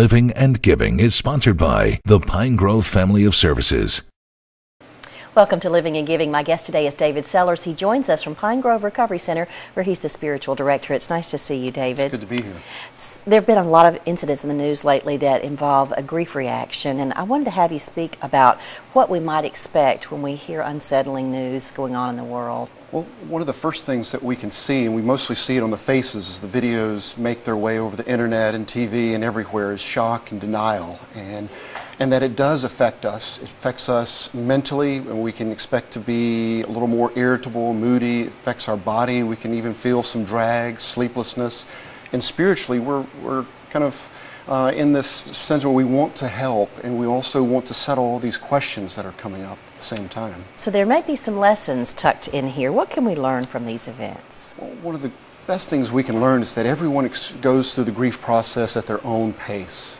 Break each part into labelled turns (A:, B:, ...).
A: Living and Giving is sponsored by the Pine Grove Family of Services.
B: Welcome to Living and Giving. My guest today is David Sellers. He joins us from Pine Grove Recovery Center, where he's the spiritual director. It's nice to see you, David.
C: It's good to be here.
B: There have been a lot of incidents in the news lately that involve a grief reaction, and I wanted to have you speak about what we might expect when we hear unsettling news going on in the world.
C: Well, one of the first things that we can see, and we mostly see it on the faces as the videos make their way over the internet and TV and everywhere, is shock and denial. And that it does affect us. It affects us mentally, and we can expect to be a little more irritable, moody. It affects our body. We can even feel some drag, sleeplessness. And spiritually, we're kind of in this sense where we want to help, and we also want to settle all these questions that are coming up at the same time.
B: So there may be some lessons tucked in here. What can we learn from these events?
C: Well, one of the best things we can learn is that everyone goes through the grief process at their own pace.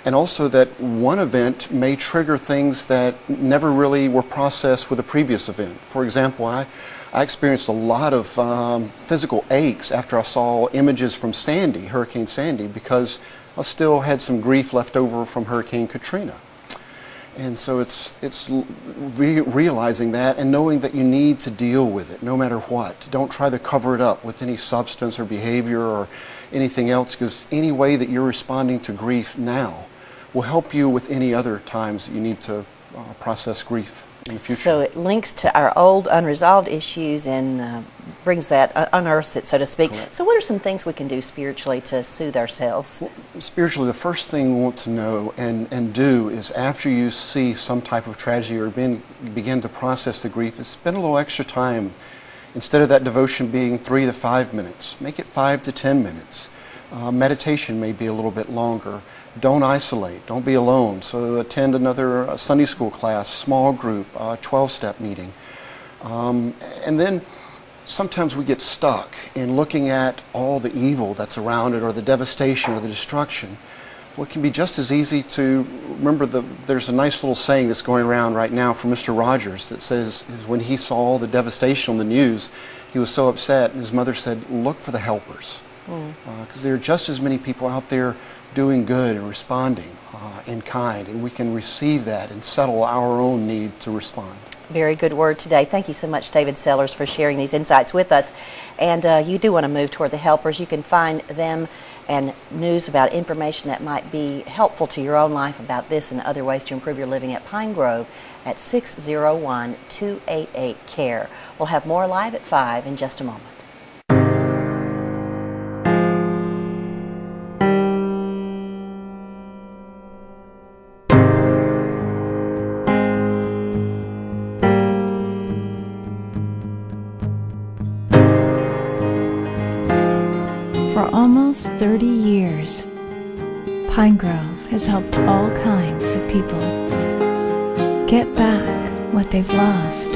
C: And also that one event may trigger things that never really were processed with a previous event. For example, I experienced a lot of physical aches after I saw images from Sandy, Hurricane Sandy, because I still had some grief left over from Hurricane Katrina. And so it's realizing that and knowing that you need to deal with it no matter what. Don't try to cover it up with any substance or behavior or anything else, because any way that you're responding to grief now will help you with any other times that you need to process grief in the future.
B: So it links to our old unresolved issues and brings that, unearths it, so to speak.
C: Correct.
B: So what are some things we can do spiritually to soothe ourselves?
C: Well, spiritually, the first thing we want to know and do is, after you see some type of tragedy or begin to process the grief, is spend a little extra time. Instead of that devotion being 3 to 5 minutes, make it 5 to 10 minutes. Meditation may be a little bit longer. Don't isolate. Don't be alone. So attend another Sunday school class, small group, 12-step meeting. And then sometimes we get stuck in looking at all the evil that's around it, or the devastation or the destruction. Well, it can be just as easy to remember there's a nice little saying that's going around right now from Mr. Rogers that says when he saw all the devastation on the news, he was so upset, and his mother said, look for the helpers. Because there are just as many people out there doing good and responding in kind, and we can receive that and settle our own need to respond.
B: Very good word today. Thank you so much, David Sellers, for sharing these insights with us. And you do want to move toward the helpers. You can find them and news about information that might be helpful to your own life about this and other ways to improve your living at Pine Grove at 601-288-CARE. We'll have more live at 5 in just a moment.
D: For almost 30 years, Pine Grove has helped all kinds of people get back what they've lost.